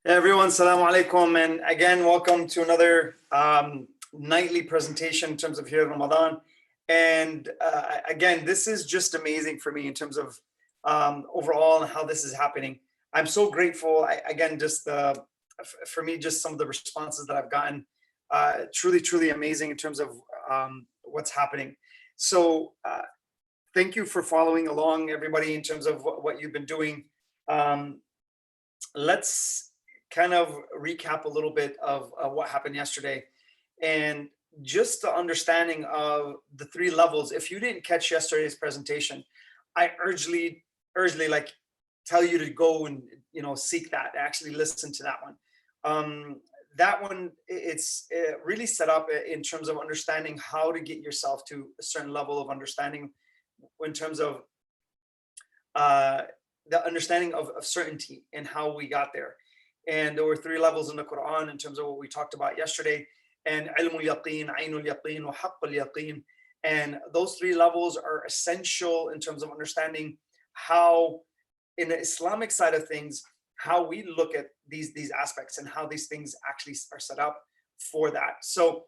Everyone, Assalamu alaikum, and again, welcome to another nightly presentation in terms of here in Ramadan. And again, this is just amazing for me in terms of overall and how this is happening. I'm so grateful. Again, just for me, just some of the responses that I've gotten, truly amazing in terms of what's happening. So thank you for following along, everybody, in terms of what you've been doing. Let's kind of recap a little bit of what happened yesterday, and just the understanding of the three levels. If you didn't catch yesterday's presentation, I urgently like tell you to go and seek that, actually listen to that one. That one, it's really set up in terms of understanding how to get yourself to a certain level of understanding in terms of the understanding of certainty and how we got there. And there were three levels in the Quran in terms of what we talked about yesterday, and ilmul yaqeen, aynul yaqeen, wa haqqul yaqeen. And those three levels are essential in terms of understanding how, in the Islamic side of things, how we look at these aspects and how these things actually are set up for that. So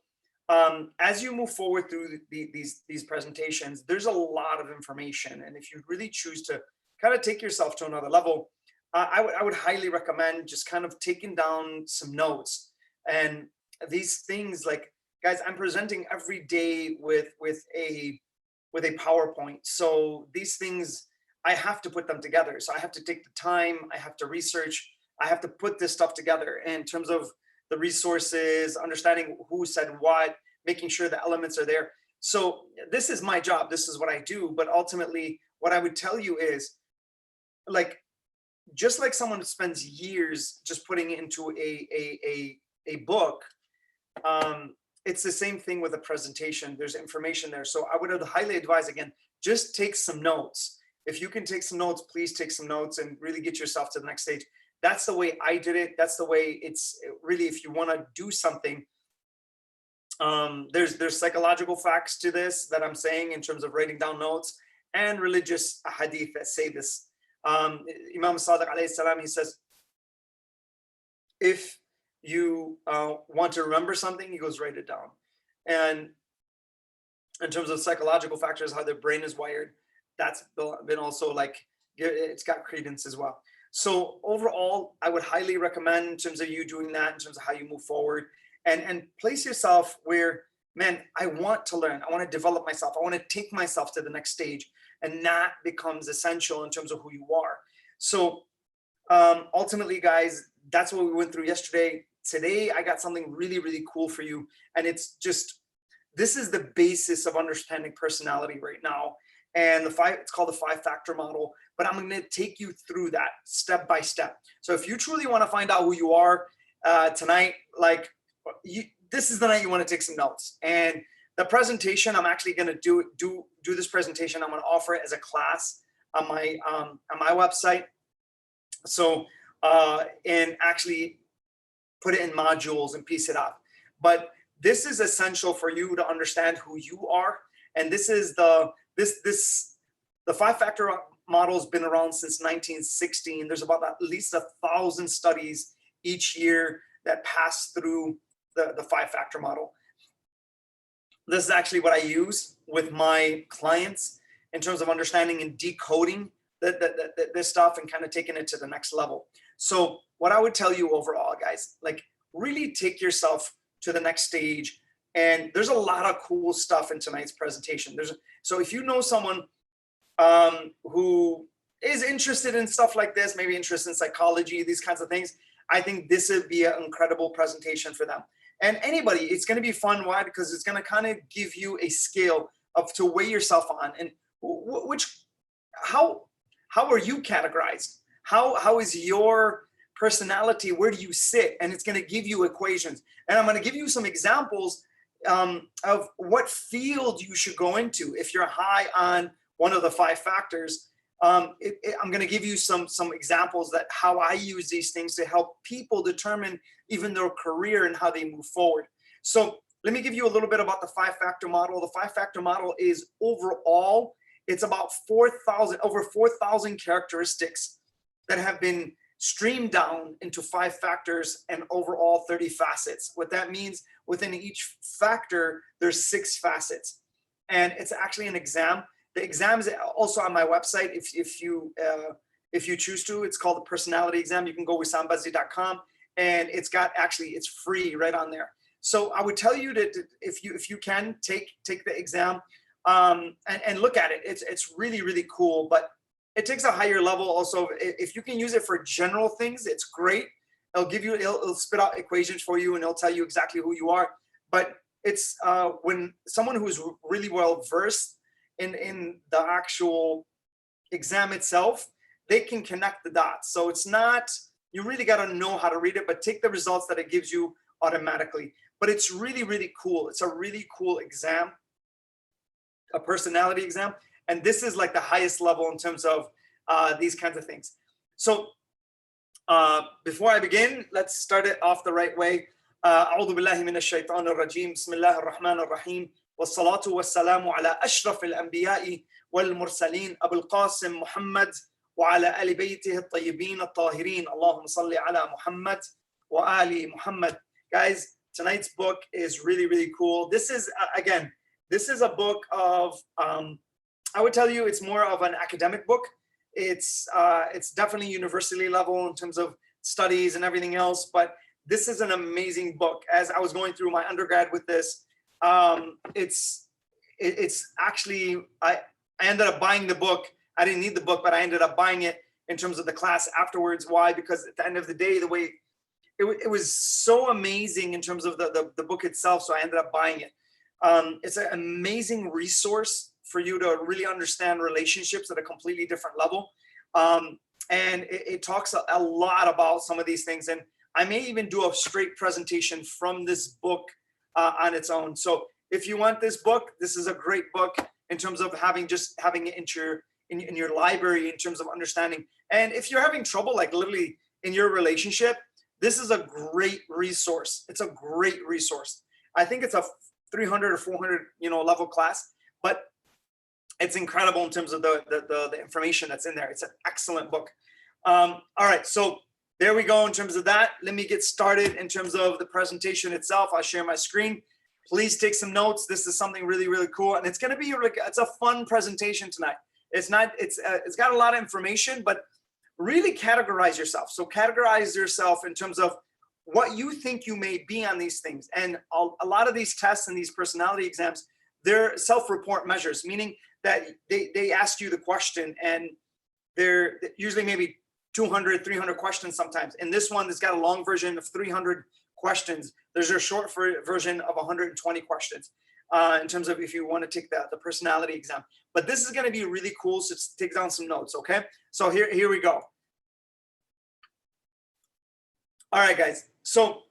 as you move forward through these presentations, there's a lot of information, and if you really choose to kind of take yourself to another level, I would highly recommend just kind of taking down some notes. And these things, like, guys, I'm presenting every day with a PowerPoint. So these things, I have to put them together. So I have to take the time, I have to research, I have to put this stuff together in terms of the resources, understanding who said what, making sure the elements are there. So this is my job, this is what I do. But ultimately, what I would tell you is, like, just like someone spends years just putting it into a book, it's the same thing with a presentation. There's information there. So I would highly advise, again, just take some notes. If you can take some notes, please take some notes and really get yourself to the next stage. That's the way I did it. That's the way it's really, if you want to do something, there's psychological facts to this that I'm saying in terms of writing down notes, and religious hadith that say this. Imam Sadiq alayhi salam, he says, if you want to remember something, he goes, write it down. And in terms of psychological factors, how the brain is wired, that's been also, like, it's got credence as well. So overall, I would highly recommend in terms of you doing that, in terms of how you move forward, and place yourself where, man, I want to learn, I want to develop myself, I want to take myself to the next stage. And that becomes essential in terms of who you are. So ultimately, guys, that's what we went through yesterday. Today, I got something really cool for you. And it's just, this is the basis of understanding personality right now. And it's called the 5-factor model, but I'm going to take you through that step by step. So if you truly want to find out who you are tonight, like, this is the night you want to take some notes. And the presentation, I'm actually going to do this presentation. I'm going to offer it as a class on my website. So and actually put it in modules and piece it up. But this is essential for you to understand who you are. And this is the 5-factor model has been around since 1916. There's about at least 1,000 studies each year that pass through the 5-factor model. This is actually what I use with my clients in terms of understanding and decoding this stuff and kind of taking it to the next level. So what I would tell you overall, guys, like, really take yourself to the next stage. And there's a lot of cool stuff in tonight's presentation. So if you know someone who is interested in stuff like this, maybe interested in psychology, these kinds of things, I think this would be an incredible presentation for them. And anybody, it's going to be fun. Why? Because it's going to kind of give you a scale of to weigh yourself on, and how are you categorized? How is your personality? Where do you sit? And it's going to give you equations. And I'm going to give you some examples of what field you should go into if you're high on one of the 5 factors. I'm going to give you some examples that how I use these things to help people determine even their career and how they move forward. So let me give you a little bit about the 5-factor model. The 5-factor model is overall, it's about over 4,000 characteristics that have been streamed down into 5 factors and overall 30 facets. What that means, within each factor, there's 6 facets. And it's actually an exam. The exam is also on my website if you choose to. It's called the personality exam. You can go wissambazzi.com, and it's free right on there. So I would tell you that if you can take the exam and look at it. It's really, really cool, but it takes a higher level also. If you can use it for general things, it's great. It'll spit out equations for you, and it'll tell you exactly who you are. But it's when someone who's really well versed in the actual exam itself, they can connect the dots. So it's not, you really got to know how to read it, but take the results that it gives you automatically. But it's really, really cool. It's a really cool exam, a personality exam. And this is like the highest level in terms of these kinds of things. So before I begin, let's start it off the right way. أعوذ بالله من الشيطان الرجيم بسم الله الرحمن الرحيم والصلاة والسلام على أشرف الأنبياء والمرسلين أبو القاسم محمد وعلى آل بيته الطيبين الطاهرين اللهم صل على محمد وآل محمد. Guys, tonight's book is really, really cool. This is, again, this is a book of, I would tell you it's more of an academic book. It's definitely university level in terms of studies and everything else, but this is an amazing book. As I was going through my undergrad with this, it's actually, I ended up buying the book. I didn't need the book, but I ended up buying it in terms of the class afterwards. Why? Because at the end of the day, the way it was so amazing in terms of the book itself. So I ended up buying it. It's an amazing resource for you to really understand relationships at a completely different level. And it talks a lot about some of these things. And I may even do a straight presentation from this book on its own. So if you want this book, this is a great book in terms of having it in your library in terms of understanding. And if you're having trouble, like literally in your relationship, this is a great resource. It's a great resource. I think it's a 300 or 400 level class, but it's incredible in terms of the information that's in there. It's an excellent book. All right, so there we go in terms of that. Let me get started in terms of the presentation itself. I'll share my screen. Please take some notes. This is something really, really cool. And it's going to be, it's a fun presentation tonight. It's got a lot of information, but really categorize yourself. So categorize yourself in terms of what you think you may be on these things. And a lot of these tests and these personality exams, they're self-report measures, meaning that they ask you the question, and they're usually maybe 200, 300 questions sometimes. In this one, it's got a long version of 300 questions. There's a short version of 120 questions in terms of if you want to take the personality exam. But this is going to be really cool, so take down some notes, okay? So here we go. All right, guys. So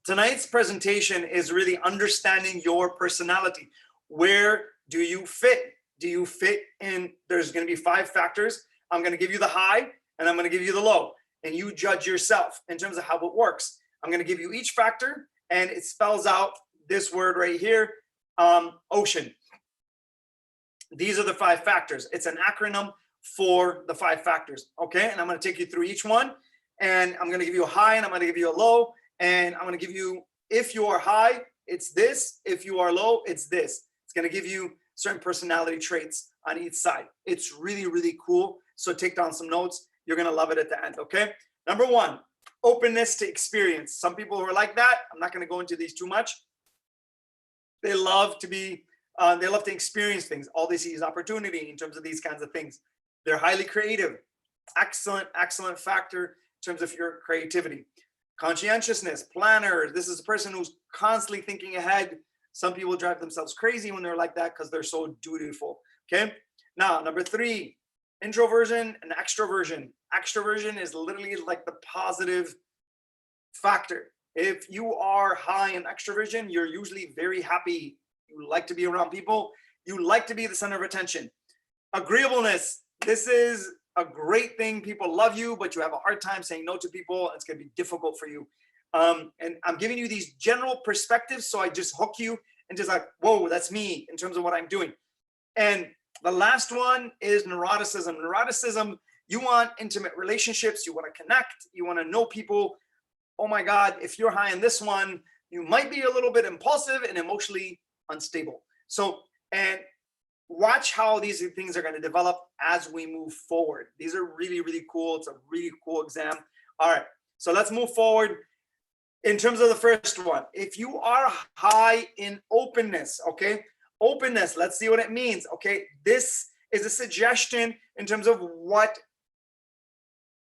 tonight's presentation is really understanding your personality. Where do you fit? Do you fit in? There's going to be 5 factors. I'm going to give you the high, and I'm going to give you the low, and you judge yourself in terms of how it works. I'm going to give you each factor, and it spells out this word right here, ocean. These are the 5 factors. It's an acronym for the 5 factors, okay? And I'm going to take you through each one, and I'm going to give you a high, and I'm going to give you a low, and I'm going to give you, if you are high, it's this. If you are low, it's this. It's going to give you certain personality traits on each side. It's really, really cool. So take down some notes. You're going to love it at the end, okay? Number 1, openness to experience. Some people who are like that, I'm not going to go into these too much. They love to be, they love to experience things. All they see is opportunity in terms of these kinds of things. They're highly creative. Excellent, excellent factor in terms of your creativity. Conscientiousness, planners. This is a person who's constantly thinking ahead. Some people drive themselves crazy when they're like that because they're so dutiful, okay? Now, number 3, introversion and extroversion. Extroversion is literally like the positive factor. If you are high in extroversion, you're usually very happy. You like to be around people. You like to be the center of attention. Agreeableness. This is a great thing. People love you, but you have a hard time saying no to people. It's going to be difficult for you. And I'm giving you these general perspectives, so I just hook you and just like, whoa, that's me in terms of what I'm doing. And the last one is neuroticism. Neuroticism You want intimate relationships. You want to connect. You want to know people. Oh my God, if you're high in this one, you might be a little bit impulsive and emotionally unstable. So, and watch how these things are going to develop as we move forward. These are really, really cool. It's a really cool exam. All right, so let's move forward. In terms of the first one, if you are high in openness, okay, openness, let's see what it means. Okay, this is a suggestion in terms of what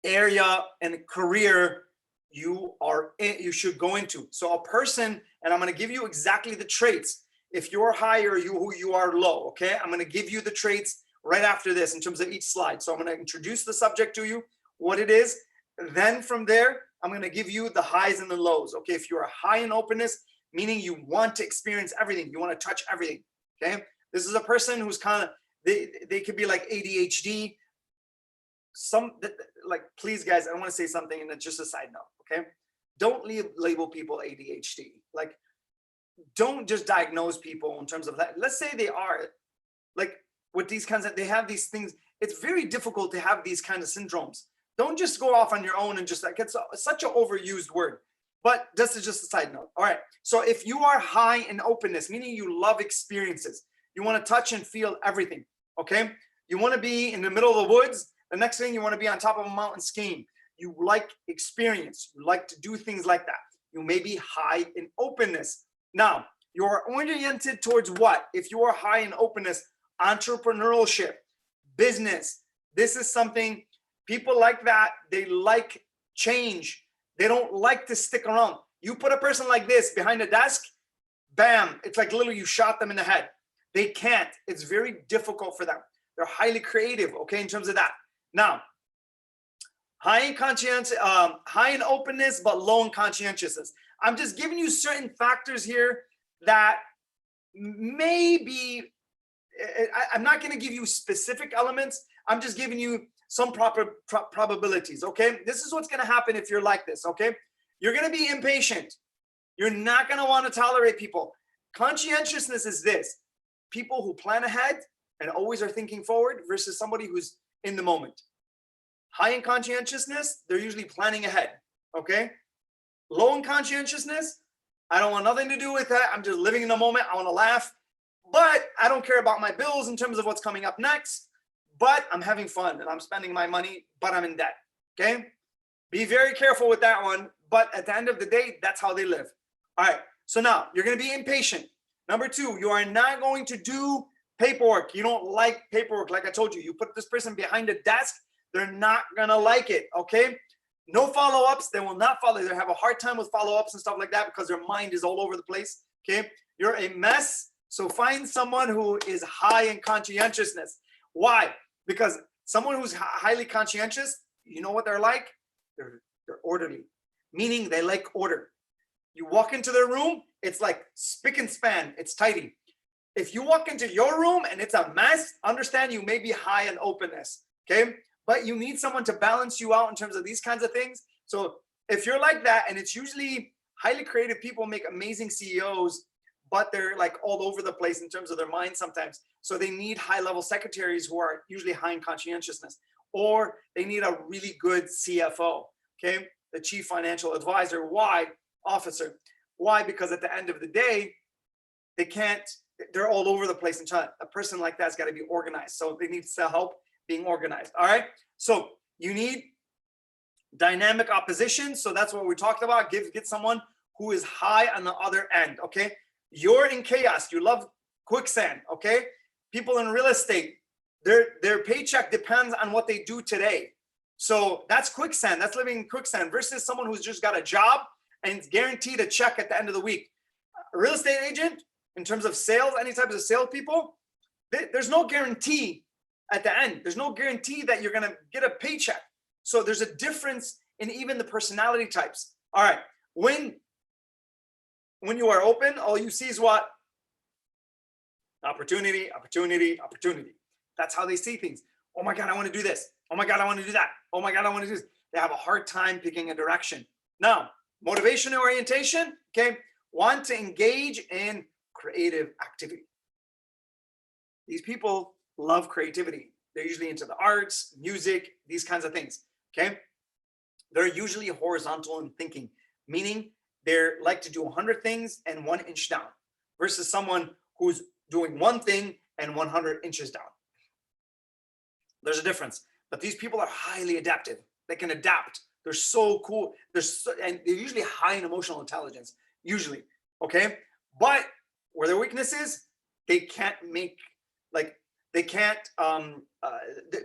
area and career you are in, you should go into. So a person, and I'm going to give you exactly the traits. If you're high or you are low, okay, I'm going to give you the traits right after this in terms of each slide. So I'm going to introduce the subject to you, what it is. Then from there, I'm going to give you the highs and the lows. Okay, if you're high in openness, meaning you want to experience everything, you want to touch everything. Okay, this is a person who's kind of, they could be like ADHD. Like, please guys, I want to say something, and it's just a side note. Okay, don't label people ADHD. Like, don't just diagnose people in terms of that. Let's say they are, like, with these kinds of, they have these things. It's very difficult to have these kinds of syndromes. Don't just go off on your own and just, like, it's such an overused word. But this is just a side note. All right, so if you are high in openness, meaning you love experiences, you want to touch and feel everything. Okay, you want to be in the middle of the woods. The next thing, you want to be on top of a mountain skiing. You like experience. You like to do things like that. You may be high in openness. Now, you're oriented towards what? If you are high in openness, entrepreneurship, business. This is something, people like that. They like change. They don't like to stick around. You put a person like this behind a desk, bam, it's like literally you shot them in the head. They can't. It's very difficult for them. They're highly creative, okay, in terms of that. Now, high in openness, but low in conscientiousness. I'm just giving you certain factors here that maybe, I'm not going to give you specific elements. I'm just giving you some probabilities, okay? This is what's going to happen if you're like this, okay? You're going to be impatient. You're not going to want to tolerate people. Conscientiousness is this: people who plan ahead and always are thinking forward versus somebody who's in the moment. High in conscientiousness, they're usually planning ahead, okay? Low in conscientiousness, I don't want nothing to do with that. I'm just living in the moment. I want to laugh, but I don't care about my bills in terms of what's coming up next, but I'm having fun and I'm spending my money, but I'm in debt, okay? Be very careful with that one, but at the end of the day, that's how they live. All right, so now you're going to be impatient. Number two, you are not going to do paperwork. You don't like paperwork. Like I told you, you put this person behind a desk, they're not going to like it, okay? No follow-ups. They will not follow. They have a hard time with follow-ups and stuff like that because their mind is all over the place, okay? You're a mess. So find someone who is high in conscientiousness. Why? Because someone who's highly conscientious, you know what they're like? They're orderly, meaning they like order. You walk into their room, it's like spick and span, it's tidy. If you walk into your room and it's a mess, understand you may be high in openness, okay? But you need someone to balance you out in terms of these kinds of things. So if you're like that, and it's usually highly creative people make amazing CEOs, but they're like all over the place in terms of their mind sometimes. So they need high-level secretaries who are usually high in conscientiousness, or they need a really good CFO, okay? The chief financial advisor. Why? Officer. Why? Because at the end of the day, they're all over the place. And a person like that's got to be organized. So they need help being organized. All right. So you need dynamic opposition. So that's what we talked about. Get someone who is high on the other end. Okay. You're in chaos. You love quicksand. Okay. People in real estate, their paycheck depends on what they do today. So that's quicksand. That's living in quicksand versus someone who's just got a job and it's guaranteed a check at the end of the week. A real estate agent, in terms of sales, any types of salespeople, there's no guarantee at the end. There's no guarantee that you're going to get a paycheck. So there's a difference in even the personality types. All right. When you are open, all you see is what? Opportunity, opportunity, opportunity. That's how they see things. Oh my God, I want to do this. Oh my God, I want to do that. Oh my God, I want to do this. They have a hard time picking a direction. Now, motivation and orientation, okay? Want to engage in creative activity. These people love creativity. They're usually into the arts, music, these kinds of things. Okay. They're usually horizontal in thinking, meaning they're like to do 100 things and 1 inch down, versus someone who's doing one thing and 100 inches down. There's a difference. But these people are highly adaptive. They can adapt. They're so cool. And they're usually high in emotional intelligence, usually. Okay. But where their weakness is, they can't make, like, they can't,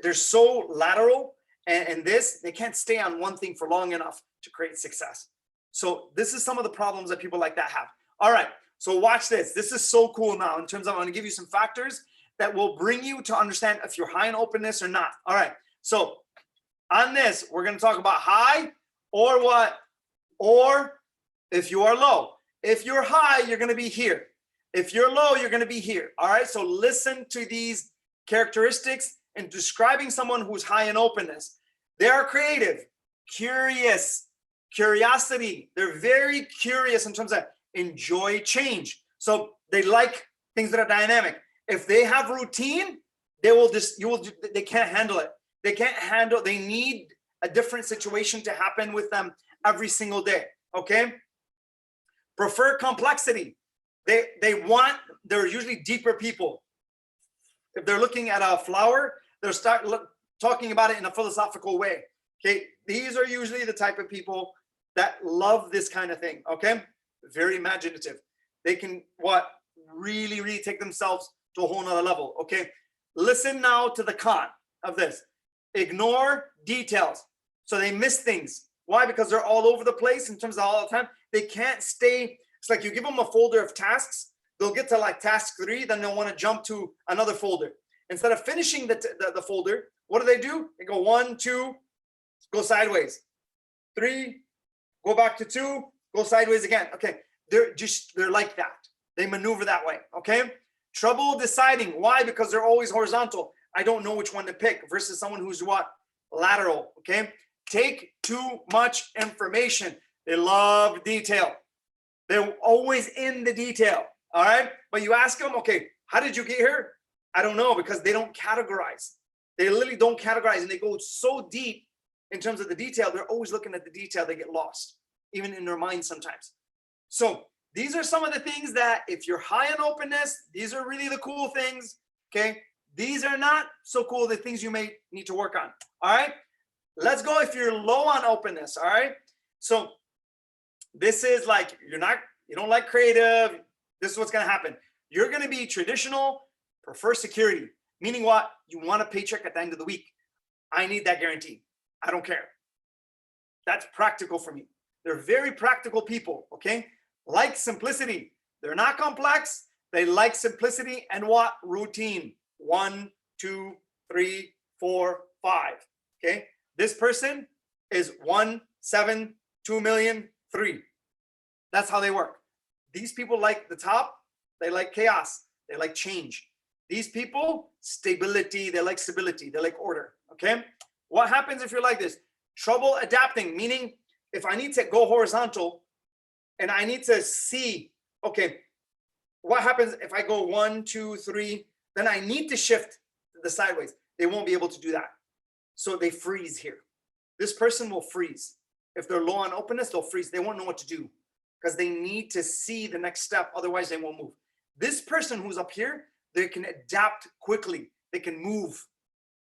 they're so lateral, and they can't stay on one thing for long enough to create success. So this is some of the problems that people like that have. All right. So watch this. This is so cool now in terms of, I'm going to give you some factors that will bring you to understand if you're high in openness or not. All right. So on this, we're going to talk about high or what? Or if you are low. If you're high, you're going to be here. If you're low, you're going to be here. All right. So listen to these characteristics in describing someone who's high in openness. They are creative, curious, curiosity. They're very curious in terms of enjoy change. So they like things that are dynamic. If they have routine, they can't handle it. They need a different situation to happen with them every single day. Okay. Prefer complexity. They're usually deeper people. If they're looking at a flower, they'll start talking about it in a philosophical way. Okay. These are usually the type of people that love this kind of thing. Okay. Very imaginative. They can really, really take themselves to a whole nother level. Okay. Listen now to the con of this. Ignore details. So they miss things. Why? Because they're all over the place in terms of all the time. They can't stay. It's like you give them a folder of tasks. They'll get to like task 3, then they'll want to jump to another folder. Instead of finishing the folder, what do? They go 1, 2, go sideways. 3, go back to 2, go sideways again. Okay. They're like that. They maneuver that way. Okay. Trouble deciding. Why? Because they're always horizontal. I don't know which one to pick, versus someone who's lateral. Okay. Take too much information. They love detail. They're always in the detail. All right. But you ask them, okay, how did you get here? I don't know, because they don't categorize. They literally don't categorize, and they go so deep in terms of the detail. They're always looking at the detail. They get lost, even in their mind sometimes. So these are some of the things that if you're high in openness, these are really the cool things. Okay. These are not so cool, the things you may need to work on. All right. Let's go if you're low on openness. All right. So this is like, you don't like creative. This is what's going to happen. You're going to be traditional, prefer security, meaning what? You want a paycheck at the end of the week. I need that guarantee. I don't care. That's practical for me. They're very practical people. Okay. Like simplicity. They're not complex. They like simplicity and what? Routine. 1, 2, 3, 4, 5. Okay. This person is 1, 7, 2 million, 3. That's how they work. These people like the top. They like chaos. They like change. These people, stability. They like stability. They like order. Okay. What happens if you're like this? Trouble adapting, meaning if I need to go horizontal and I need to see, okay, what happens if I go 1, 2, 3, then I need to shift the sideways. They won't be able to do that. So they freeze here. This person will freeze. If they're low on openness, they'll freeze. They won't know what to do because they need to see the next step. Otherwise, they won't move. This person who's up here, they can adapt quickly. They can move.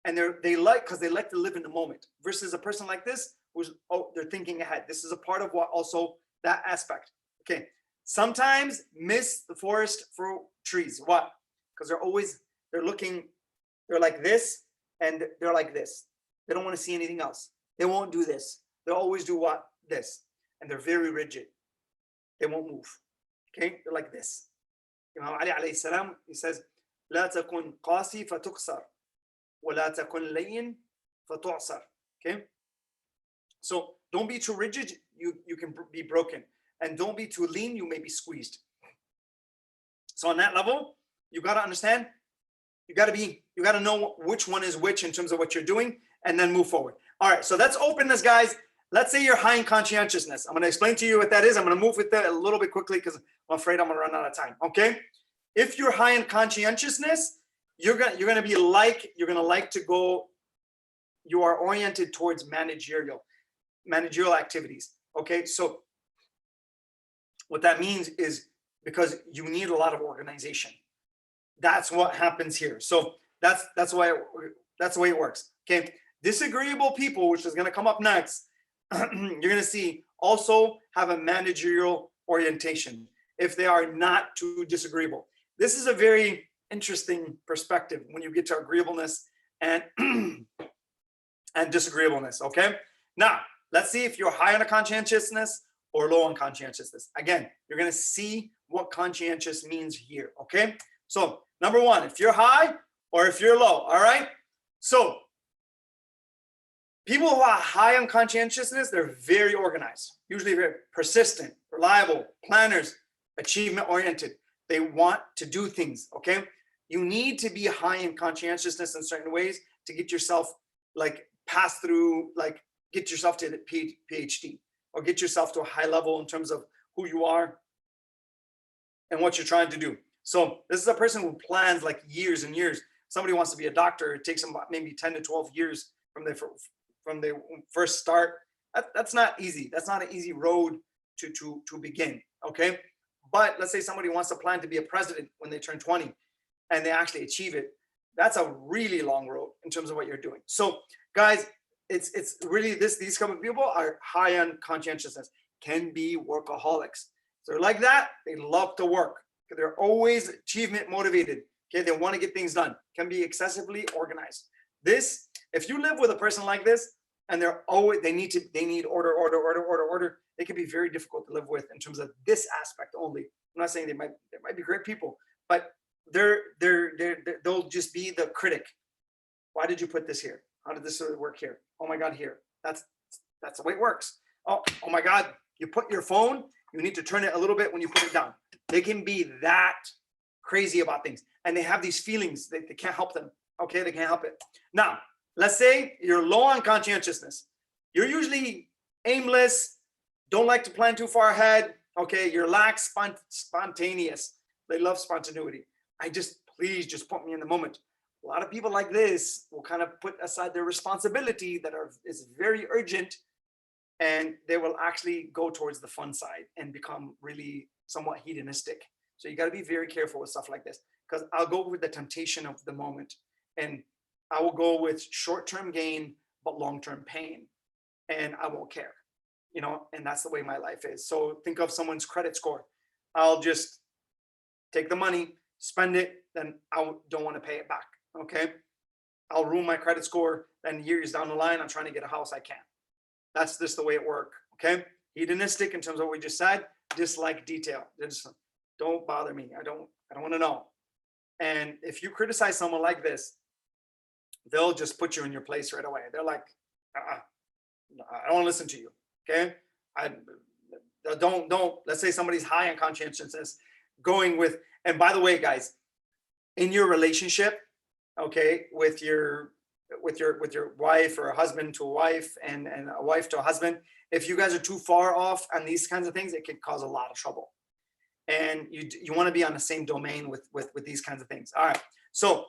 And they like to live in the moment, versus a person like this who's, they're thinking ahead. This is a part of what also that aspect. Okay. Sometimes miss the forest for trees. What? Because they're like this and they're like this. They don't want to see anything else. They won't do this. They'll always do what? This. And they're very rigid. They won't move. Okay. They're like this. Imam Ali alayhi salam, he says, لا تكن قاسي فتكسر ولا تكن لين فتعصر. Okay. So don't be too rigid. You can be broken. And don't be too lean. You may be squeezed. So on that level, you got to understand, you got to know which one is which in terms of what you're doing, and then move forward. All right. So that's openness, guys. Let's say you're high in conscientiousness. I'm going to explain to you what that is. I'm going to move with that a little bit quickly because I'm afraid I'm going to run out of time. Okay. If you're high in conscientiousness, you're gonna like to go, you are oriented towards managerial activities. Okay, so what that means is because you need a lot of organization. That's what happens here. So that's the way it works. Okay, disagreeable people, which is going to come up next, you're going to see also have a managerial orientation if they are not too disagreeable. This is a very interesting perspective when you get to agreeableness and and disagreeableness. Okay, now let's see if you're high on a conscientiousness or low on conscientiousness. Again, you're going to see what conscientious means here. Okay, so number one, if you're high or if you're low. All right, so people who are high on conscientiousness, they're very organized, usually very persistent, reliable, planners, achievement oriented. They want to do things. Okay, you need to be high in conscientiousness in certain ways to get yourself like pass through, like get yourself to the PhD or get yourself to a high level in terms of who you are and what you're trying to do. So this is a person who plans like years and years. Somebody wants to be a doctor, it takes them maybe 10 to 12 years from the first start. That's not easy. That's not an easy road to begin. Okay, but let's say somebody wants to plan to be a president when they turn 20 and they actually achieve it. That's a really long road in terms of what you're doing. So guys, it's really these kind of people are high on conscientiousness, can be workaholics. So they're like that, they love to work. They're always achievement motivated. Okay, they want to get things done, can be excessively organized. This, if you live with a person like this and they're always, they need order, they can be very difficult to live with in terms of this aspect only. I'm not saying they might be great people, but they'll just be the critic. Why did you put this here? How did this work here? Oh my God, here. That's the way it works. Oh my God, you put your phone, you need to turn it a little bit when you put it down. They can be that crazy about things, and they have these feelings that they can't help them. Okay, they can't help it. Now, let's say you're low on conscientiousness. You're usually aimless, don't like to plan too far ahead. Okay, you're lax spontaneous. They love spontaneity. Please just put me in the moment. A lot of people like this will kind of put aside their responsibility is very urgent, and they will actually go towards the fun side and become really somewhat hedonistic. So you got to be very careful with stuff like this, because I'll go with the temptation of the moment, and I will go with short-term gain but long-term pain, and I won't care, and that's the way my life is. So think of someone's credit score. I'll just take the money, spend it, then I don't want to pay it back. Okay, I'll ruin my credit score, then years down the line I'm trying to get a house, I can't. That's just the way it works. Okay, hedonistic in terms of what we just said, dislike detail. Just don't bother me. I don't want to know. And if you criticize someone like this, they'll just put you in your place right away. They're like, I don't want to listen to you. Okay, don't. Let's say somebody's high on conscientiousness, going with, and by the way, guys, in your relationship, okay, with your wife, or a husband to a wife and a wife to a husband, if you guys are too far off on these kinds of things, it could cause a lot of trouble. And you want to be on the same domain with these kinds of things. All right, so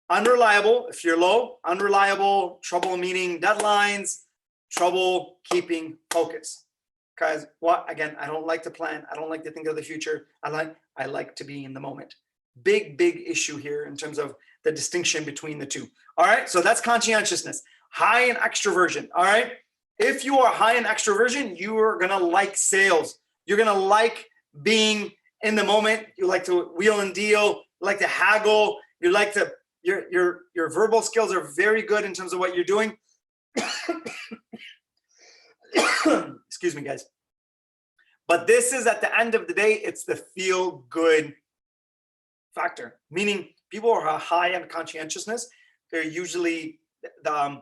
unreliable, if you're low, unreliable, trouble meeting deadlines, trouble keeping focus. Because again, I don't like to plan, I don't like to think of the future, I like to be in the moment. Big issue here in terms of the distinction between the two. All right, so that's conscientiousness. High in extroversion. All right, if you are high in extroversion, you are gonna like sales. You're gonna like being in the moment. You like to wheel and deal, you like to haggle, you like to, your verbal skills are very good in terms of what you're doing. Excuse me, guys. But this is, at the end of the day, it's the feel good factor, meaning people who are high on conscientiousness, they're usually the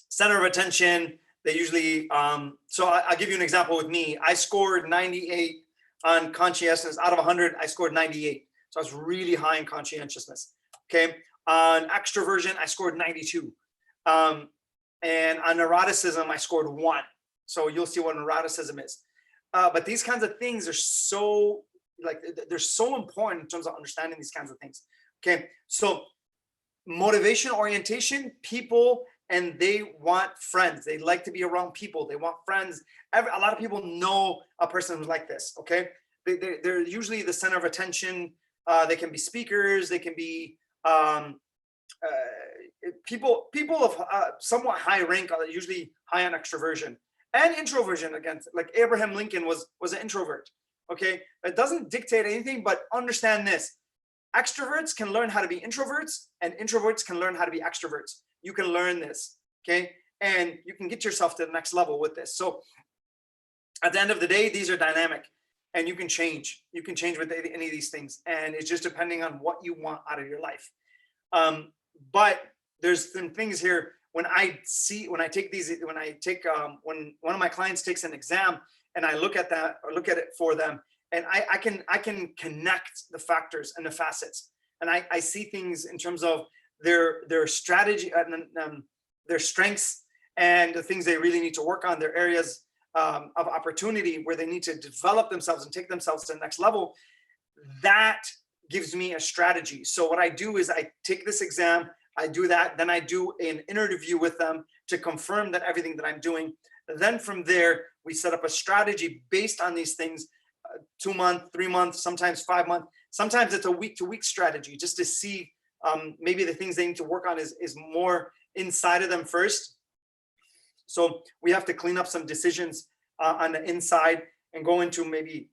center of attention. They usually, so I'll give you an example with me. I scored 98 on conscientiousness. Out of 100, I scored 98. So I was really high in conscientiousness. Okay. On extroversion, I scored 92. And on neuroticism, I scored 1. So you'll see what neuroticism is. But these kinds of things are so, they're so important in terms of understanding these kinds of things. Okay, so motivation, orientation, people, and they want friends. They like to be around people. They want friends. A lot of people know a person who's like this. Okay, they're usually the center of attention. They can be speakers. They can be people of somewhat high rank are usually high on extroversion and introversion. Again, like Abraham Lincoln was an introvert. Okay, it doesn't dictate anything, but understand this: extroverts can learn how to be introverts, and introverts can learn how to be extroverts. You can learn this, okay, and you can get yourself to the next level with this. So at the end of the day, these are dynamic, and you can change. You can change with any of these things, and it's just depending on what you want out of your life. But there's some things here when one of my clients takes an exam and I look at it for them, and I can connect the factors and the facets, and I see things in terms of their strategy and their strengths and the things they really need to work on, their areas of opportunity where they need to develop themselves and take themselves to the next level. That gives me a strategy. So what I do is I take this exam, I do that, then I do an interview with them to confirm that everything that I'm doing. Then from there, we set up a strategy based on these things, 2 month, 3 months, sometimes 5 months. Sometimes it's a week-to-week strategy just to see maybe the things they need to work on is more inside of them first. So we have to clean up some decisions on the inside and go into maybe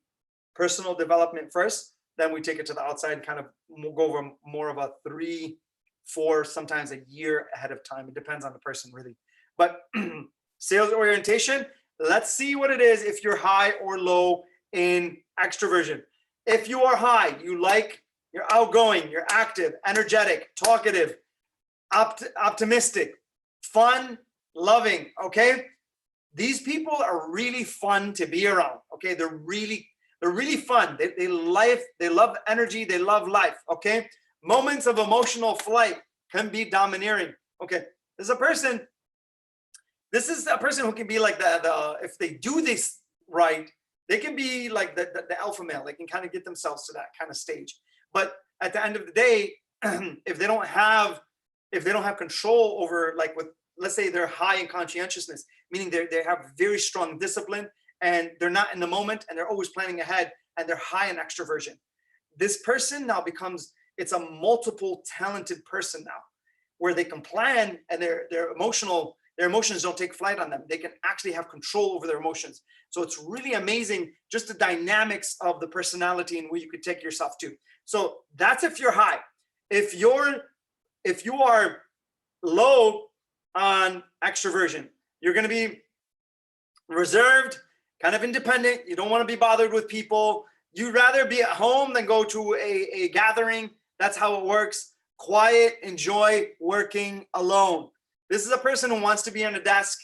personal development first. Then we take it to the outside and kind of go over more of a 3, 4, sometimes a year ahead of time. It depends on the person really. But sales orientation, let's see what it is if you're high or low in extroversion. If you are high, you're outgoing, you're active, energetic, talkative, optimistic, fun, loving, okay? These people are really fun to be around, okay? They're really fun. They love energy, they love life, okay? Moments of emotional flight can be domineering, okay? This is a person who can be like if they do this right, they can be like the alpha male. They can kind of get themselves to that kind of stage. But at the end of the day, if they don't have control over, like, with, let's say they're high in conscientiousness, meaning they have very strong discipline and they're not in the moment and they're always planning ahead and they're high in extroversion. This person now it's a multiple talented person now, where they can plan and their emotions don't take flight on them. They can actually have control over their emotions. So it's really amazing, just the dynamics of the personality and where you could take yourself to. So that's if you're high. If you are low on extroversion, you're going to be reserved, kind of independent. You don't want to be bothered with people. You'd rather be at home than go to a gathering. That's how it works. Quiet, enjoy working alone. This is a person who wants to be on a desk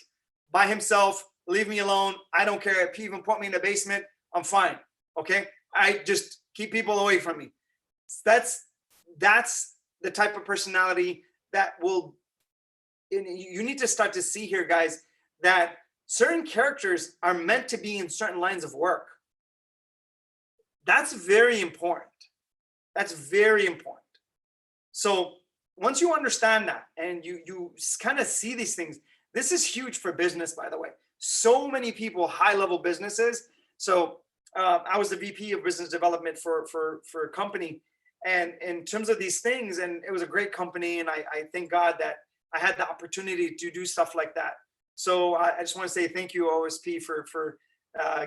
by himself. Leave me alone. I don't care if you even put me in the basement. I'm fine. Okay. I just keep people away from me. That's the type of personality that will, you need to start to see here, guys, that certain characters are meant to be in certain lines of work. That's very important. That's very important. So once you understand that and you kind of see these things, this is huge for business, by the way. So many people, high-level businesses. So I was the VP of business development for a company, and in terms of these things, and it was a great company, and I thank God that I had the opportunity to do stuff like that. So I just want to say thank you, OSP, for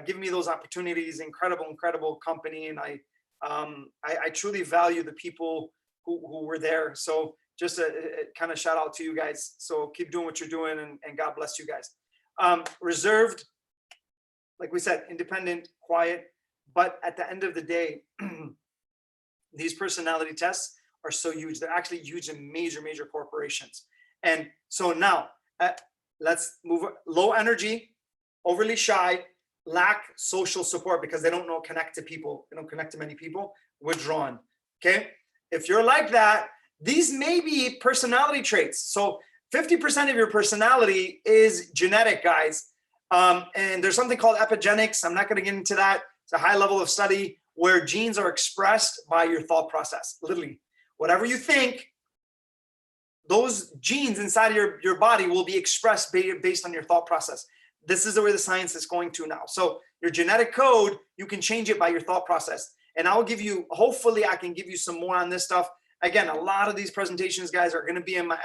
giving me those opportunities. Incredible company, and I truly value the people who were there. So just a kind of shout out to you guys. So keep doing what you're doing, and God bless you guys. Reserved, like we said, independent, quiet, but at the end of the day, these personality tests are so huge. They're actually huge in major corporations. And so now let's move. Low energy, overly shy, lack social support because they don't connect to people. They don't connect to many people. Withdrawn. Okay. If you're like that, these may be personality traits. So 50% of your personality is genetic, guys. And there's something called epigenetics. I'm not going to get into that. It's a high level of study where genes are expressed by your thought process. Literally, Whatever you think, those genes inside of your body will be expressed based on your thought process. This is where the science is going to now. So your genetic code, you can change it by your thought process. And I'll give you, hopefully I can give you some more on this stuff. Again, a lot of these presentations, guys, are going to be on my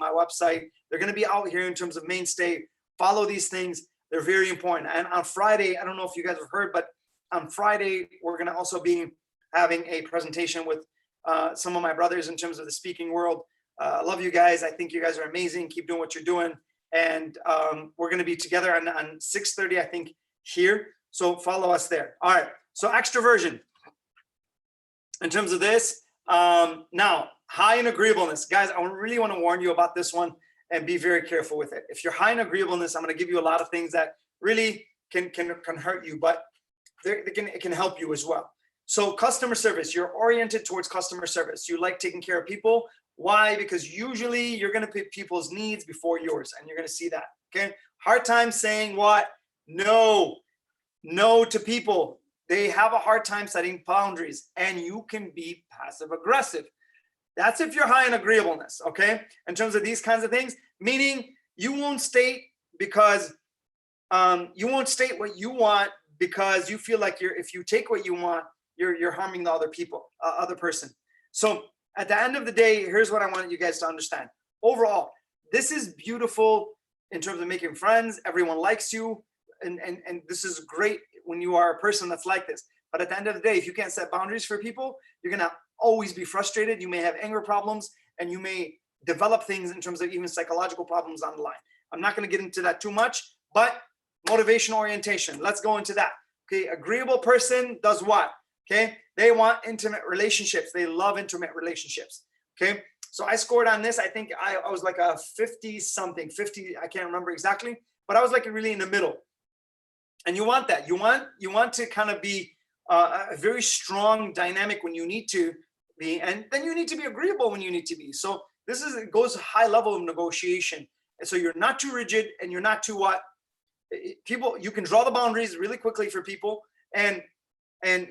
website. They're going to be out here in terms of mainstay. Follow these things. They're very important. And on Friday, I don't know if you guys have heard, but on Friday, we're going to also be having a presentation with some of my brothers in terms of the speaking world. I love you guys. I think you guys are amazing. Keep doing what you're doing. And we're going to be together on 6:30, I think, here. So follow us there. All right. So extroversion. In terms of this, now, high in agreeableness. Guys, I really want to warn you about this one and be very careful with it. If you're high in agreeableness, I'm going to give you a lot of things that really can hurt you, but it can help you as well. So customer service, you're oriented towards customer service. You like taking care of people. Why? Because usually you're going to put people's needs before yours, and you're going to see that. Okay. Hard time saying what? No to people. They have a hard time setting boundaries, and you can be passive aggressive. That's if you're high in agreeableness. Okay. In terms of these kinds of things, meaning you won't state because you won't state what you want because you feel like if you take what you want, you're harming the other person. So at the end of the day, here's what I want you guys to understand. Overall, this is beautiful in terms of making friends. Everyone likes you. And this is great when you are a person that's like this. But at the end of the day, if you can't set boundaries for people, you're going to always be frustrated. You may have anger problems, and you may develop things in terms of even psychological problems on the line. I'm not going to get into that too much, but motivation orientation. Let's go into that. Okay. Agreeable person does what? Okay. They want intimate relationships. They love intimate relationships. Okay. So I scored on this. I think I was like a 50 something, 50. I can't remember exactly, but I was like really in the middle. And you want that. You want to kind of be a very strong dynamic when you need to be, and then you need to be agreeable when you need to be. So it goes a high level of negotiation. And so you're not too rigid, and you're not too what? People, you can draw the boundaries really quickly for people, and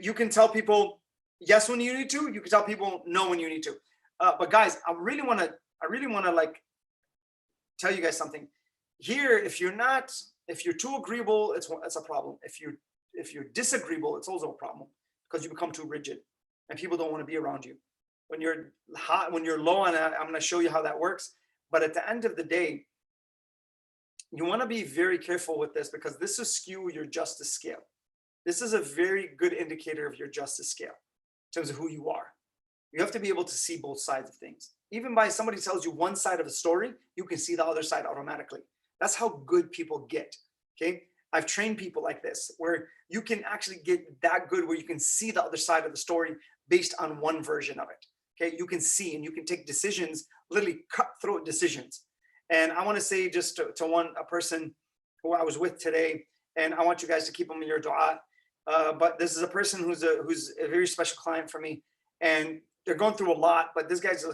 you can tell people yes when you need to. You can tell people no when you need to. But guys, I really want to like tell you guys something here. If you're too agreeable, it's a problem. If you're disagreeable, it's also a problem because you become too rigid, and people don't want to be around you. When you're hot, when you're low on that, I'm going to show you how that works. But at the end of the day, you want to be very careful with this, because this will skew your justice scale. This is a very good indicator of your justice scale in terms of who you are. You have to be able to see both sides of things. Even by somebody tells you one side of a story, you can see the other side automatically. That's how good people get. Okay. I've trained people like this, where you can actually get that good, where you can see the other side of the story based on one version of it. Okay. You can see, and you can take decisions, literally cutthroat decisions. And I want to say just to a person who I was with today, and I want you guys to keep them in your dua. But this is a person who's a very special client for me, and they're going through a lot, but this guy's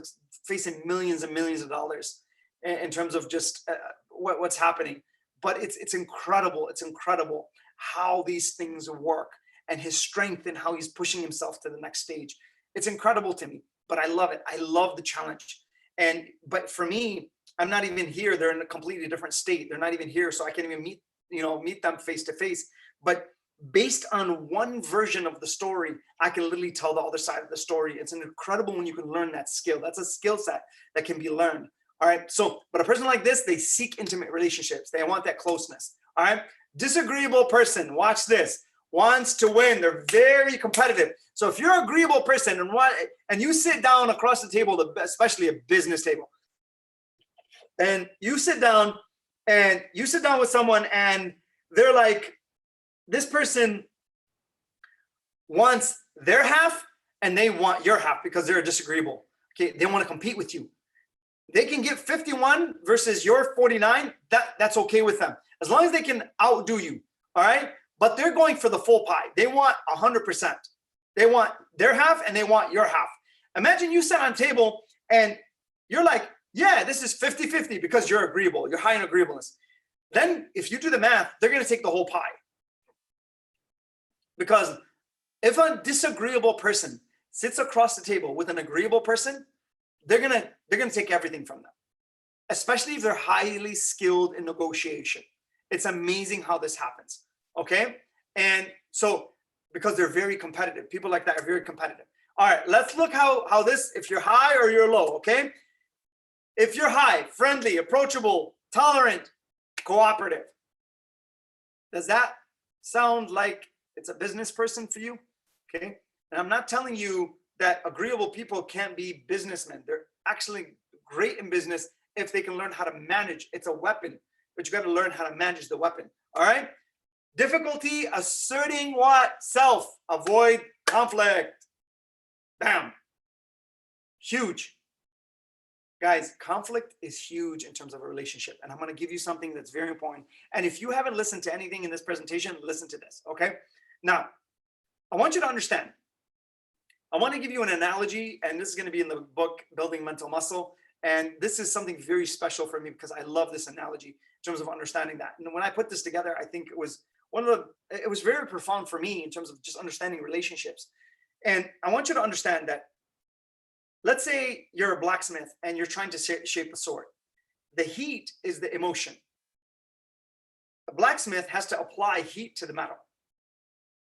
facing millions and millions of dollars in terms of just what's happening. But it's incredible. It's incredible how these things work, and his strength, and how he's pushing himself to the next stage. It's incredible to me, but I love it. I love the challenge. But for me, I'm not even here. They're in a completely different state. They're not even here. So I can't even meet them face to face. But based on one version of the story, I can literally tell the other side of the story. It's incredible when you can learn that skill. That's a skill set that can be learned. All right. So, but a person like this, they seek intimate relationships. They want that closeness. All right. Disagreeable person, watch this, wants to win. They're very competitive. So if you're an agreeable person and you sit down across the table, especially a business table, and you sit down with someone, and they're like, this person wants their half and they want your half because they're disagreeable. Okay, they want to compete with you. They can get 51 versus your 49. That's okay with them, as long as they can outdo you. All right, but they're going for the full pie. They want 100%. They want their half and they want your half. Imagine you sit on a table and you're like, yeah, this is 50-50 because you're agreeable. You're high in agreeableness. Then if you do the math, they're going to take the whole pie. Because if a disagreeable person sits across the table with an agreeable person, they're gonna take everything from them, especially if they're highly skilled in negotiation. It's amazing how this happens, okay? And so, because they're very competitive, people like that are very competitive. All right, let's look how this, if you're high or you're low, okay? If you're high, friendly, approachable, tolerant, cooperative. Does that sound like it's a business person for you? Okay, and I'm not telling you that agreeable people can't be businessmen. They're actually great in business if they can learn how to manage. It's a weapon, but you got to learn how to manage the weapon. All right. Difficulty asserting what? Self. Avoid conflict. Bam. Huge. Guys, conflict is huge in terms of a relationship. And I'm going to give you something that's very important. And if you haven't listened to anything in this presentation, listen to this. Okay. Now, I want you to understand. I want to give you an analogy, and this is going to be in the book, Building Mental Muscle. And this is something very special for me because I love this analogy in terms of understanding that. And when I put this together, I think it was it was very profound for me in terms of just understanding relationships. And I want you to understand that, let's say you're a blacksmith and you're trying to shape a sword. The heat is the emotion. A blacksmith has to apply heat to the metal.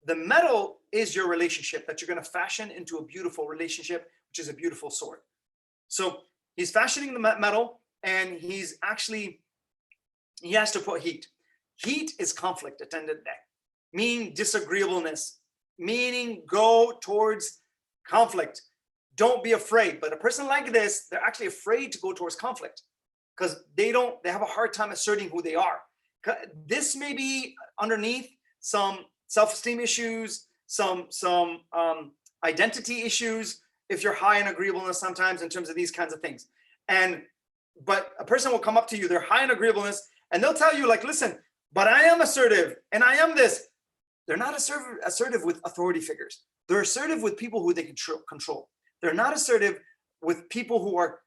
The metal is your relationship that you're going to fashion into a beautiful relationship, which is a beautiful sword. So he's fashioning the metal, and he has to put heat. Heat is conflict at the end of the day, meaning disagreeableness, meaning go towards conflict. Don't be afraid. But a person like this, they're actually afraid to go towards conflict because they have a hard time asserting who they are. This may be underneath some self-esteem issues, some identity issues, if you're high in agreeableness sometimes in terms of these kinds of things. But a person will come up to you, they're high in agreeableness, and they'll tell you like, listen, but I am assertive and I am this. They're not assertive with authority figures. They're assertive with people who they can control. They're not assertive with people who are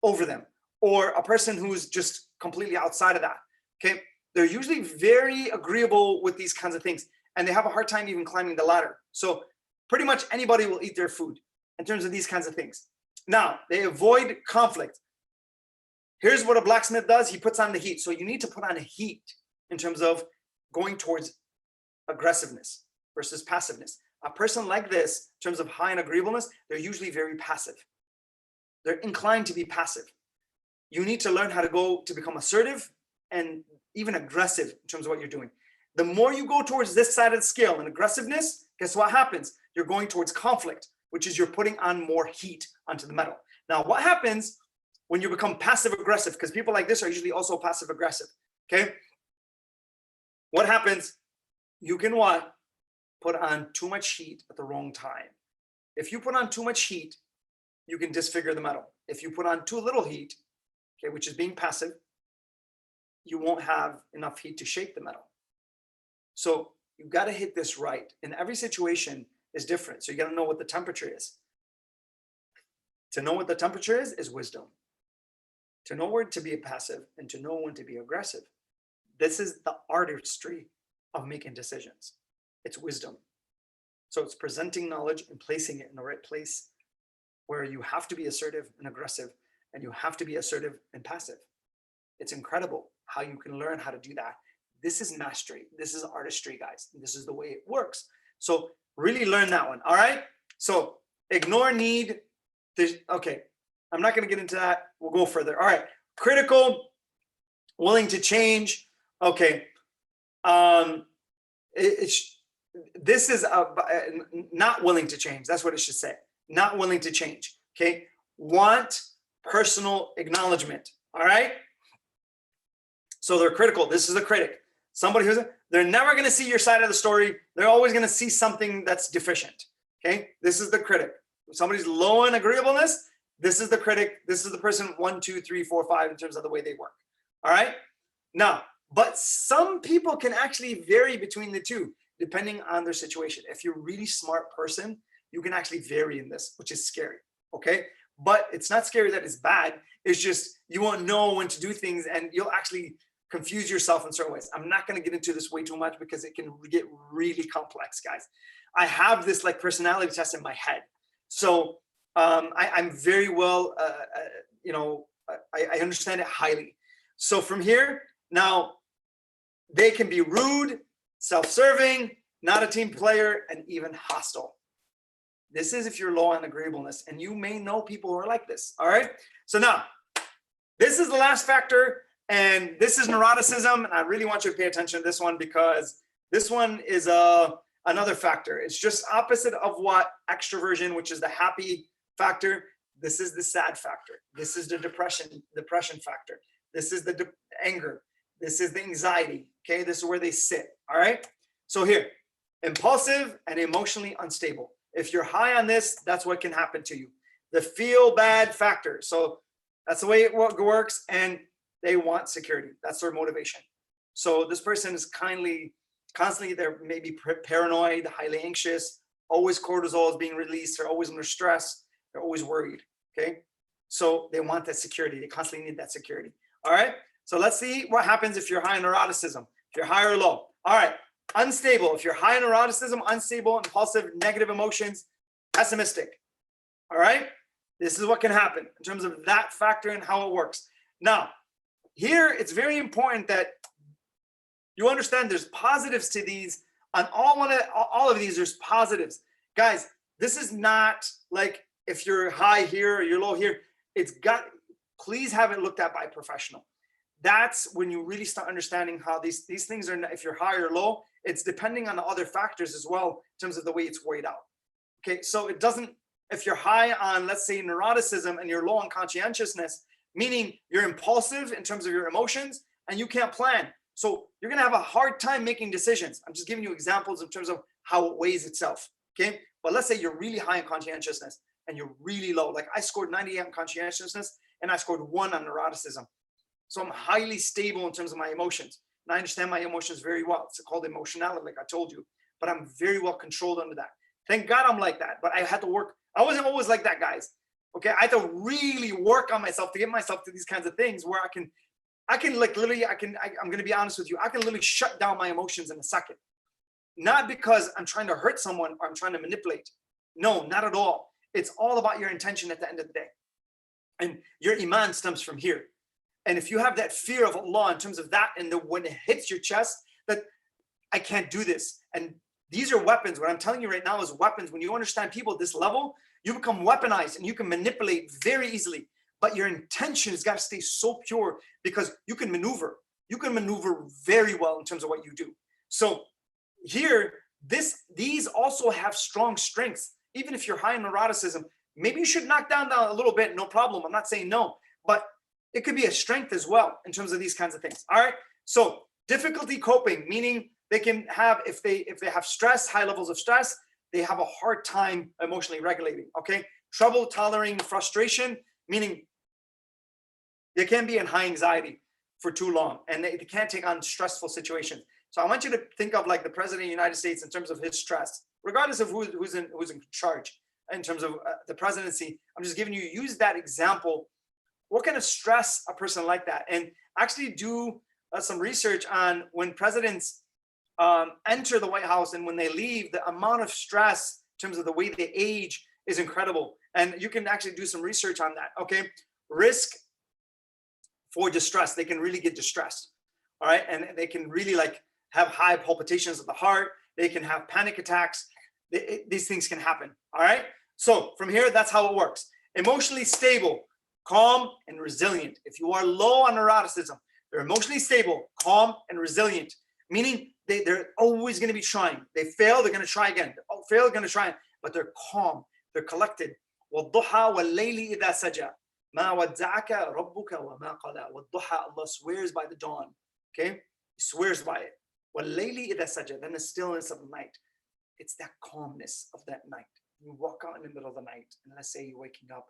over them or a person who's just completely outside of that, okay? They're usually very agreeable with these kinds of things, and they have a hard time even climbing the ladder. So pretty much anybody will eat their food in terms of these kinds of things. Now, they avoid conflict. Here's what a blacksmith does. He puts on the heat. So you need to put on a heat in terms of going towards aggressiveness versus passiveness. A person like this, in terms of high in agreeableness, they're usually very passive. They're inclined to be passive. You need to learn how to become assertive and even aggressive in terms of what you're doing. The more you go towards this side of the scale and aggressiveness, guess what happens? You're going towards conflict, which is you're putting on more heat onto the metal. Now, what happens when you become passive aggressive? Because people like this are usually also passive aggressive, okay? What happens? You can what? Put on too much heat at the wrong time. If you put on too much heat, you can disfigure the metal. If you put on too little heat, okay, which is being passive, you won't have enough heat to shape the metal. So you got to hit this right. And every situation is different. So you got to know what the temperature is. To know what the temperature is wisdom. To know when to be passive and to know when to be aggressive. This is the artistry of making decisions. It's wisdom. So it's presenting knowledge and placing it in the right place where you have to be assertive and aggressive, and you have to be assertive and passive. It's incredible how you can learn how to do that. This is mastery. This is artistry, guys. This is the way it works. So really learn that one. All right. So ignore need. Okay. I'm not going to get into that. We'll go further. All right. Critical, willing to change. Okay. This is not willing to change. That's what it should say. Not willing to change. Okay. Want personal acknowledgement. All right. So they're critical. This is a critic. Somebody they're never going to see your side of the story. They're always going to see something that's deficient. Okay. This is the critic. If somebody's low in agreeableness, this is the critic. This is the person 1, 2, 3, 4, 5 in terms of the way they work. All right. Now, but some people can actually vary between the two depending on their situation. If you're a really smart person, you can actually vary in this, which is scary. Okay. But it's not scary that it's bad. It's just you won't know when to do things, and you'll actually confuse yourself in certain ways. I'm not going to get into this way too much because it can get really complex, guys. I have this like personality test in my head. So I'm very well, I understand it highly. So from here, now they can be rude, self-serving, not a team player, and even hostile. This is if you're low on agreeableness, and you may know people who are like this. All right. So now, this is the last factor, and this is neuroticism. And I really want you to pay attention to this one, because this one is another factor. It's just opposite of what extroversion, which is the happy factor. This is the sad factor. This is the depression factor. This is the anger. This is the anxiety. Okay, this is where they sit. All right. So here, impulsive and emotionally unstable. If you're high on this, that's what can happen to you. The feel bad factor. So that's the way it works, and they want security. That's their motivation. So this person is constantly, they're maybe paranoid, highly anxious, always cortisol is being released. They're always under stress. They're always worried. Okay. So they want that security. They constantly need that security. All right. So let's see what happens if you're high in neuroticism, if you're high or low. All right. Unstable. If you're high in neuroticism, unstable, impulsive, negative emotions, pessimistic. All right. This is what can happen in terms of that factor and how it works. Now, here it's very important that you understand there's positives to these. On all of these, there's positives. Guys, this is not like if you're high here or you're low here. Please have it looked at by a professional. That's when you really start understanding how these things are. If you're high or low, it's depending on the other factors as well in terms of the way it's weighed out. Okay, so it doesn't, if you're high on, let's say, neuroticism and you're low on conscientiousness, meaning you're impulsive in terms of your emotions and you can't plan. So you're gonna have a hard time making decisions. I'm just giving you examples in terms of how it weighs itself, okay? But let's say you're really high on conscientiousness and you're really low. Like I scored 98 on conscientiousness and I scored 1 on neuroticism. So I'm highly stable in terms of my emotions. And I understand my emotions very well. It's called emotionality, like I told you, but I'm very well controlled under that. Thank God I'm like that, but I had to work. I wasn't always like that, guys. Okay, I had to really work on myself to get myself to these kinds of things where I can like literally, I'm gonna be honest with you, I can literally shut down my emotions in a second. Not because I'm trying to hurt someone or I'm trying to manipulate. No, not at all. It's all about your intention at the end of the day. And your iman stems from here. And if you have that fear of Allah in terms of that, and when it hits your chest, that I can't do this. And these are weapons. What I'm telling you right now is weapons. When you understand people at this level, you become weaponized and you can manipulate very easily. But your intention has got to stay so pure, because you can maneuver. You can maneuver very well in terms of what you do. So here, these also have strong strengths. Even if you're high in neuroticism, maybe you should knock down a little bit, no problem. I'm not saying no, but it could be a strength as well in terms of these kinds of things. All right. So difficulty coping, meaning they can have, if they have stress, high levels of stress, they have a hard time emotionally regulating. Okay. Trouble tolerating frustration, meaning they can be in high anxiety for too long and they can't take on stressful situations. So I want you to think of like the President of the United States in terms of his stress, regardless of who's in charge in terms of the presidency. I'm just giving you, use that example. What kind of stress a person like that, and actually do some research on when presidents enter the White House and when they leave, the amount of stress in terms of the way they age is incredible. And you can actually do some research on that. Okay. Risk for distress. They can really get distressed. All right. And they can really like have high palpitations of the heart. They can have panic attacks. These things can happen. All right. So from here, that's how it works. Emotionally stable, calm, and resilient. If you are low on neuroticism, they're emotionally stable, calm, and resilient, meaning they're always going to be trying. They fail, they're going to try again. They fail, they're going to try, but they're calm, they're collected. وَالضُّحَى وَاللَّيْلِ إِذَا سَجَى مَا وَدَّعَكَ رَبُّكَ وَمَا قَلَى. وَالضُّحَى, Allah swears by the dawn. Okay? He swears by it. وَاللَّيْلِ إِذَا سَجَى, then the stillness of the night. It's that calmness of that night. You walk out in the middle of the night, and let's say you're waking up,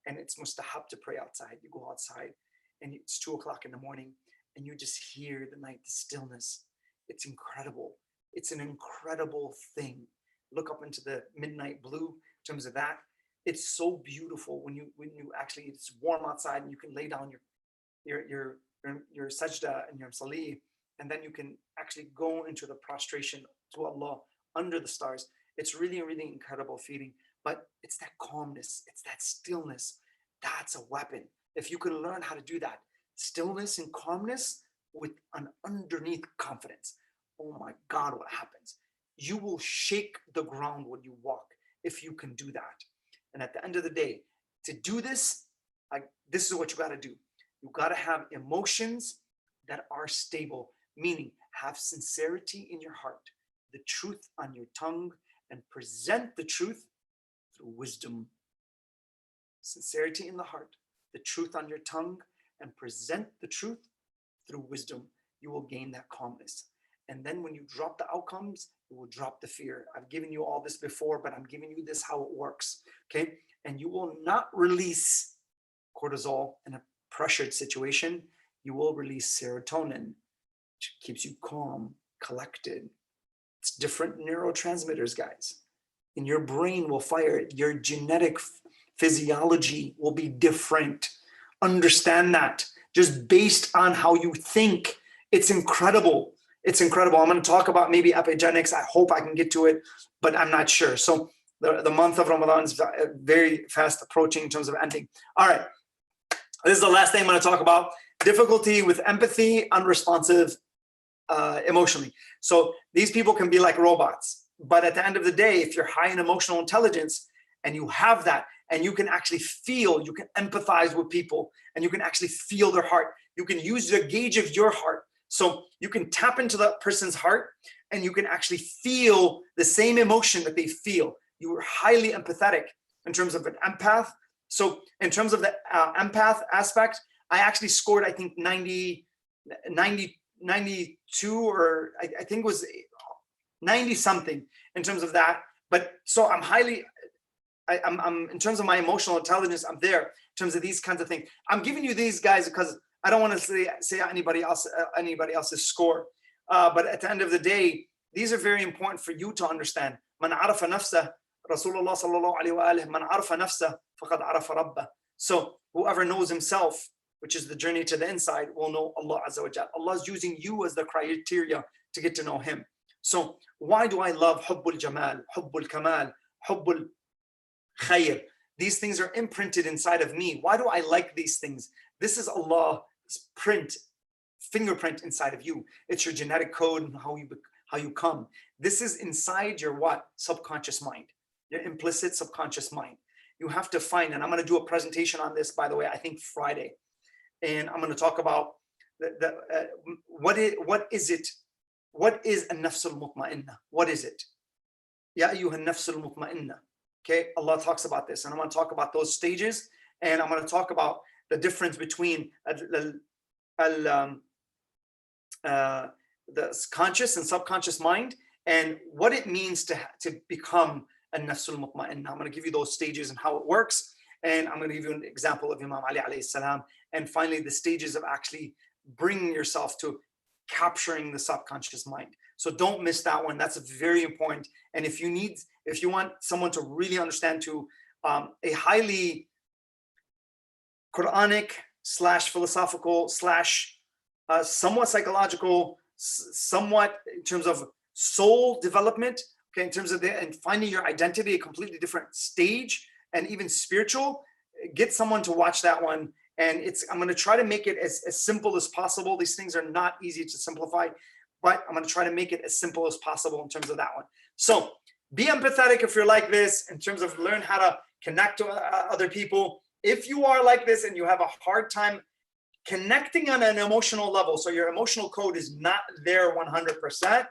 and it's mustahab to pray outside. You go outside and it's 2 o'clock in the morning and you just hear the night, the stillness. It's incredible. It's an incredible thing. Look up into the midnight blue in terms of that. It's so beautiful when you actually, it's warm outside and you can lay down your sajda and your salih, and then you can actually go into the prostration to Allah under the stars. It's really, really incredible feeling. but it's that calmness, it's that stillness. That's a weapon. If you can learn how to do that, stillness and calmness with an underneath confidence, oh my God, what happens? You will shake the ground when you walk if you can do that. And at the end of the day, to do this, this is what you got to do. You got to have emotions that are stable, meaning have sincerity in your heart, the truth on your tongue, and present the truth through wisdom. Sincerity in the heart, the truth on your tongue, and present the truth through wisdom. You will gain that calmness. And then when you drop the outcomes, you will drop the fear. I've given you all this before, but I'm giving you this how it works, okay? And you will not release cortisol in a pressured situation. You will release serotonin, which keeps you calm, collected. It's different neurotransmitters, guys. And your brain will fire it. Your genetic physiology will be different. Understand that. Just based on how you think. It's incredible. It's incredible. I'm going to talk about maybe epigenetics. I hope I can get to it, but I'm not sure. So the month of Ramadan is very fast approaching in terms of ending. All right. This is the last thing I'm going to talk about. Difficulty with empathy, unresponsive emotionally. So these people can be like robots. But at the end of the day, if you're high in emotional intelligence and you have that, and you can actually feel, you can empathize with people, and you can actually feel their heart. You can use the gauge of your heart. So you can tap into that person's heart and you can actually feel the same emotion that they feel. You are highly empathetic in terms of an empath. So in terms of the empath aspect, I actually scored, I think 92, or I think it was 90 something in terms of that. But so I'm highly, I'm in terms of my emotional intelligence, I'm there in terms of these kinds of things. I'm giving you these guys because I don't want to say anybody else's score. But at the end of the day, these are very important for you to understand. Man arafa nafsa, Rasulullah sallallahu alayhi wa alihi, man arafa nafsa, faqad arafa rabbah. So whoever knows himself, which is the journey to the inside, will know Allah Azza wa Jal. Allah is using you as the criteria to get to know Him. So why do I love hubbul jamal, hubbul kamal, hubbul khayr? These things are imprinted inside of me. Why do I like these things? This is Allah's fingerprint inside of you. It's your genetic code and how you come. This is inside your what? Subconscious mind, your implicit subconscious mind. You have to find, and I'm going to do a presentation on this, by the way, I think Friday. And I'm going to talk about what is it? What is an-nafs al-mutma'inna? What is it? Ya ayyuha an-nafs al-mutma'inna. Okay, Allah talks about this, and I'm going to talk about those stages, and I'm going to talk about the difference between the conscious and subconscious mind, and what it means to become an-nafs al-mutma'inna. I'm going to give you those stages and how it works, and I'm going to give you an example of Imam Ali alayhi salam, and finally the stages of actually bringing yourself to capturing the subconscious mind. So don't miss that one. That's very important. And if you want someone to really understand to a highly Quranic / philosophical / somewhat psychological, somewhat in terms of soul development, okay, in terms of and finding your identity, a completely different stage, and even spiritual, get someone to watch that one. And I'm going to try to make it as simple as possible. These things are not easy to simplify, but I'm going to try to make it as simple as possible in terms of that one. So be empathetic if you're like this, in terms of learn how to connect to other people. If you are like this and you have a hard time connecting on an emotional level, so your emotional code is not there 100%,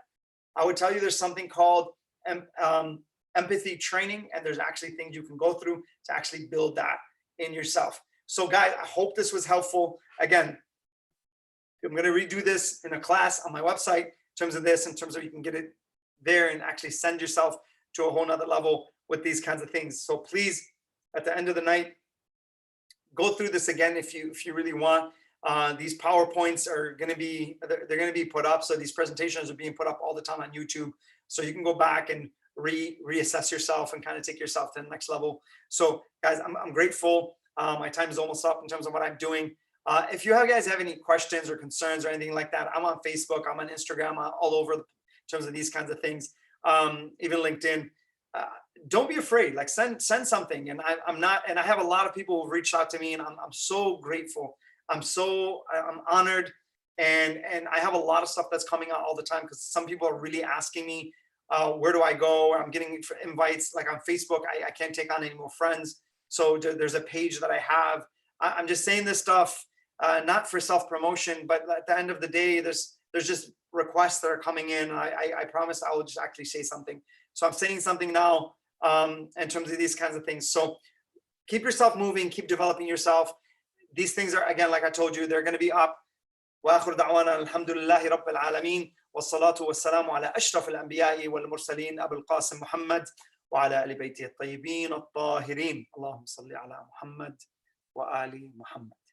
I would tell you there's something called empathy training, and there's actually things you can go through to actually build that in yourself. So guys, I hope this was helpful. Again, I'm going to redo this in a class on my website in terms of this, in terms of you can get it there and actually send yourself to a whole nother level with these kinds of things. So please, at the end of the night, go through this again if you really want. These PowerPoints are going to be, they're going to be put up. So these presentations are being put up all the time on YouTube. So you can go back and reassess yourself and kind of take yourself to the next level. So guys, I'm grateful. My time is almost up in terms of what I'm doing. If you guys have any questions or concerns or anything like that, I'm on Facebook, I'm on Instagram, all over in terms of these kinds of things, even LinkedIn. don't be afraid. Like send something. And I'm not, and I have a lot of people who've reached out to me, and I'm so grateful. I'm honored. And I have a lot of stuff that's coming out all the time, because some people are really asking me, where do I go? I'm getting invites like on Facebook. I can't take on any more friends. So there's a page that I have. I'm just saying this stuff, not for self-promotion, but at the end of the day, there's just requests that are coming in. I promise I will just actually say something. So I'm saying something now in terms of these kinds of things. So keep yourself moving, keep developing yourself. These things are, again, like I told you, they're going to be up. وآخر دعوانا الحمد لله رب العالمين والصلاة والسلام على أشرف الأنبياء والمرسلين أبي القاسم محمد وعلى آل بيته الطيبين الطاهرين اللهم صل على محمد وآل محمد.